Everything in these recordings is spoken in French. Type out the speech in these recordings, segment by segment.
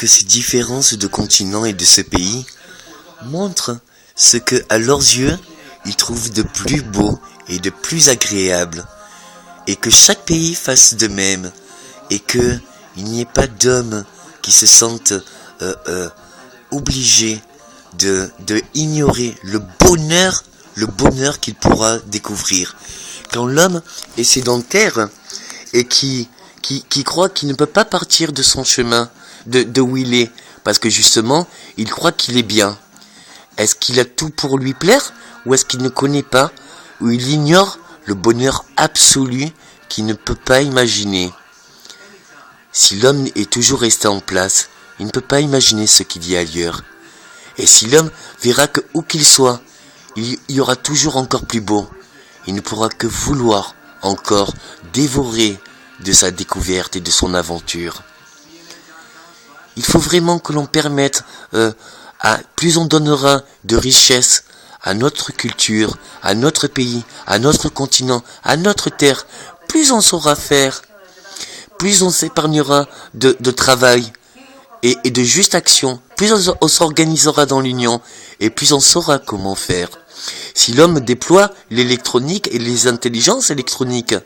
que ces différences de continent et de ce pays montrent ce que, à leurs yeux, ils trouvent de plus beau et de plus agréable, et que chaque pays fasse de même, et que il n'y ait pas d'hommes qui se sentent obligés de ignorer le bonheur qu'il pourra découvrir. Quand l'homme est sédentaire et qui croit qu'il ne peut pas partir de son chemin, de où il est, parce que justement, il croit qu'il est bien. Est-ce qu'il a tout pour lui plaire, ou est-ce qu'il ne connaît pas, ou il ignore le bonheur absolu qu'il ne peut pas imaginer? Si l'homme est toujours resté en place, il ne peut pas imaginer ce qu'il y a ailleurs. Et si l'homme verra que où qu'il soit, il y aura toujours encore plus beau, il ne pourra que vouloir encore dévorer de sa découverte et de son aventure. Il faut vraiment que l'on permette, plus on donnera de richesse à notre culture, à notre pays, à notre continent, à notre terre, plus on saura faire, plus on s'épargnera de travail et de juste action, plus on s'organisera dans l'union, et plus on saura comment faire. Si l'homme déploie l'électronique et les intelligences électroniques,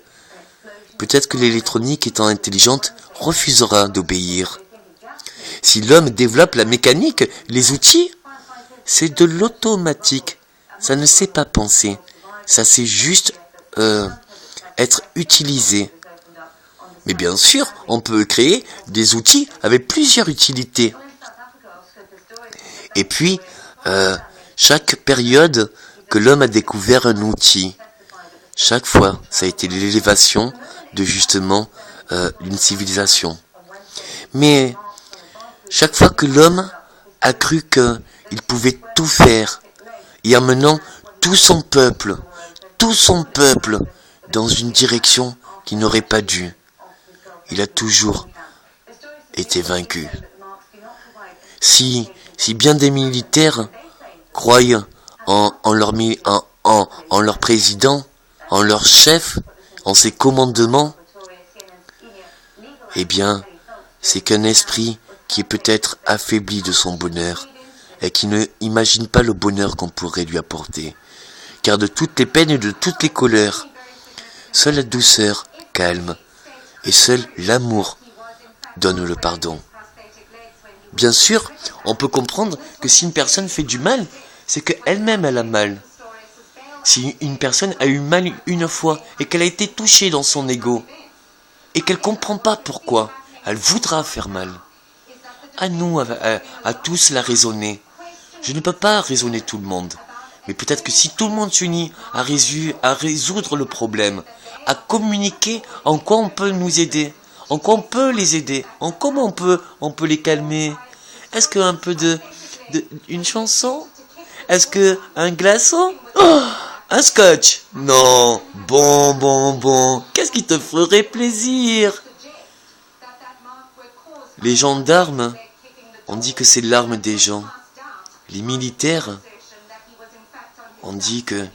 peut-être que l'électronique étant intelligente refusera d'obéir. Si l'homme développe la mécanique, les outils, c'est de l'automatique. Ça ne sait pas penser. Ça sait juste être utilisé. Mais bien sûr, on peut créer des outils avec plusieurs utilités. Et puis, chaque période que l'homme a découvert un outil, chaque fois, ça a été l'élévation de justement une civilisation. Mais chaque fois que l'homme a cru qu'il pouvait tout faire, et en menant tout son peuple dans une direction qu'il n'aurait pas dû, il a toujours été vaincu. Si bien des militaires croient en leur président, en leur chef, en ses commandements, eh bien, c'est qu'un esprit qui est peut-être affaibli de son bonheur et qui ne imagine pas le bonheur qu'on pourrait lui apporter. Car de toutes les peines et de toutes les colères, seule la douceur calme et seul l'amour donne le pardon. Bien sûr, on peut comprendre que si une personne fait du mal, c'est qu'elle-même elle a mal. Si une personne a eu mal une fois et qu'elle a été touchée dans son ego et qu'elle ne comprend pas pourquoi, elle voudra faire mal. À nous, à tous la raisonner. Je ne peux pas raisonner tout le monde. Mais peut-être que si tout le monde s'unit à résoudre le problème, à communiquer en quoi on peut nous aider, en quoi on peut les aider, en comment on peut les calmer. Est-ce qu'un peu une chanson? Est-ce qu'un glaçon? Oh, un scotch? Non. Bon. Qu'est-ce qui te ferait plaisir? Les gendarmes, on dit que c'est l'arme des gens. Les militaires, on dit que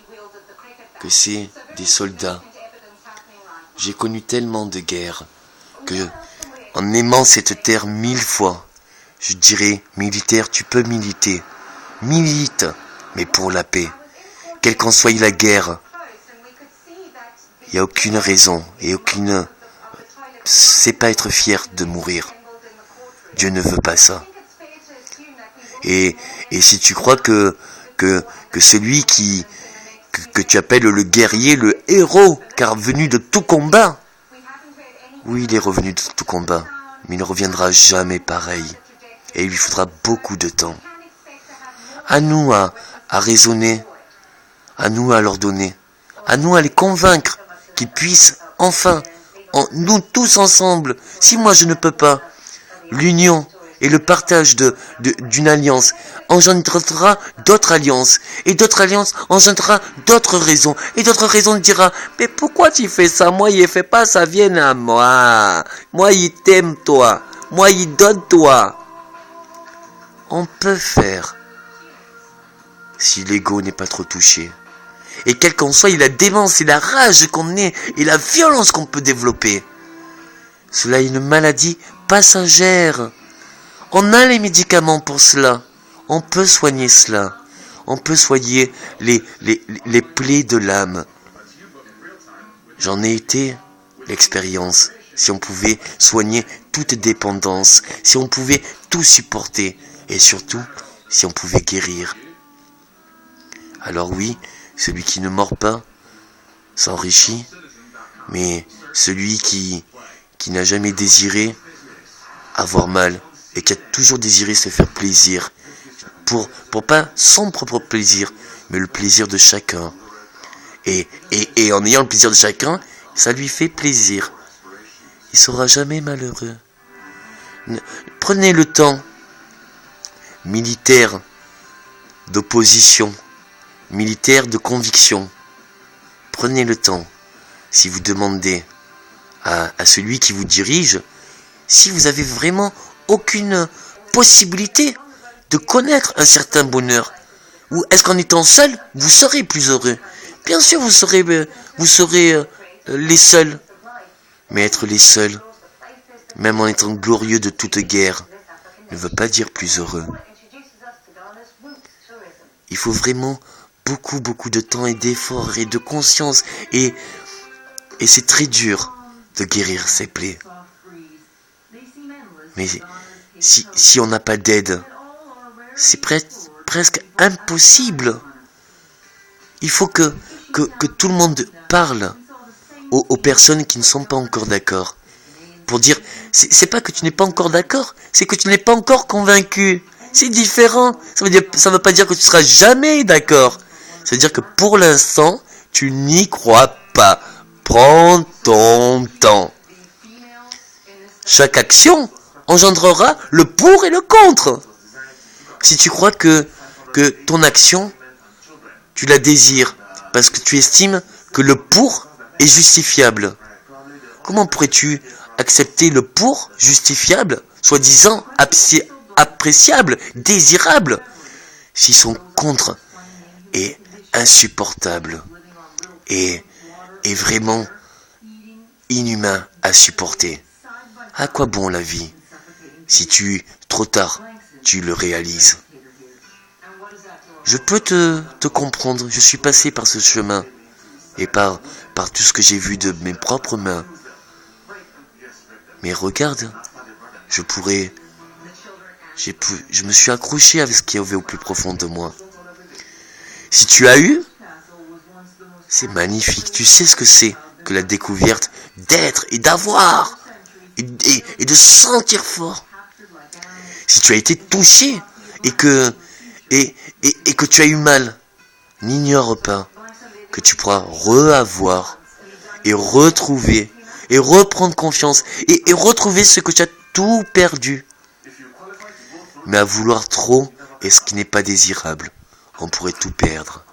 c'est des soldats. J'ai connu tellement de guerres que, en aimant cette terre 1000 fois, je dirais, militaire, tu peux militer. Milite, mais pour la paix. Quelle qu'en soit la guerre, il n'y a aucune raison et c'est pas être fier de mourir. Dieu ne veut pas ça. Et si tu crois que celui que tu appelles le guerrier, le héros, car venu de tout combat, oui, il est revenu de tout combat, mais il ne reviendra jamais pareil. Et il lui faudra beaucoup de temps. À nous à raisonner, à nous à leur donner, à nous à les convaincre qu'ils puissent enfin, nous tous ensemble, si moi je ne peux pas, l'union et le partage d'une alliance engendrera d'autres alliances, et d'autres alliances engendrera d'autres raisons, et d'autres raisons dira, mais pourquoi tu fais ça? Moi, il ne fait pas, ça vient à moi. Moi, il t'aime, toi. Moi, il donne, toi. On peut faire, si l'ego n'est pas trop touché. Et quel qu'en soit, la démence et la rage qu'on ait, et la violence qu'on peut développer. Cela est une maladie passagère. On a les médicaments pour cela. On peut soigner cela. On peut soigner les plaies de l'âme. J'en ai été l'expérience. Si on pouvait soigner toute dépendance, si on pouvait tout supporter, et surtout, si on pouvait guérir. Alors oui, celui qui ne mord pas s'enrichit, mais celui qui n'a jamais désiré avoir mal, et qui a toujours désiré se faire plaisir, pour pas son propre plaisir, mais le plaisir de chacun. Et en ayant le plaisir de chacun, ça lui fait plaisir. Il ne sera jamais malheureux. Prenez le temps, militaire d'opposition, militaire de conviction. Prenez le temps, si vous demandez à celui qui vous dirige, si vous avez vraiment aucune possibilité de connaître un certain bonheur, ou est-ce qu'en étant seul, vous serez plus heureux? Bien sûr, vous serez les seuls. Mais être les seuls, même en étant glorieux de toute guerre, ne veut pas dire plus heureux. Il faut vraiment beaucoup de temps et d'efforts et de conscience. Et c'est très dur de guérir ces plaies. Mais si on n'a pas d'aide, c'est presque impossible. Il faut que tout le monde parle aux personnes qui ne sont pas encore d'accord. Pour dire, c'est pas que tu n'es pas encore d'accord, c'est que tu n'es pas encore convaincu. C'est différent. Ça veut pas dire que tu seras jamais d'accord. Ça veut dire que pour l'instant, tu n'y crois pas. Prends ton temps. Chaque action engendrera le pour et le contre. Si tu crois que ton action, tu la désires, parce que tu estimes que le pour est justifiable. Comment pourrais-tu accepter le pour justifiable, soi-disant appréciable, désirable, si son contre est insupportable et vraiment inhumain à supporter? À quoi bon la vie si trop tard, tu le réalises? Je peux te comprendre, je suis passé par ce chemin et par tout ce que j'ai vu de mes propres mains. Mais regarde, je me suis accroché avec ce qui avait au plus profond de moi. Si tu as eu, c'est magnifique. Tu sais ce que c'est que la découverte d'être et d'avoir et de sentir fort. Si tu as été touché et que tu as eu mal, n'ignore pas que tu pourras reavoir et retrouver et reprendre confiance et retrouver ce que tu as tout perdu. Mais à vouloir trop est ce qui n'est pas désirable, on pourrait tout perdre.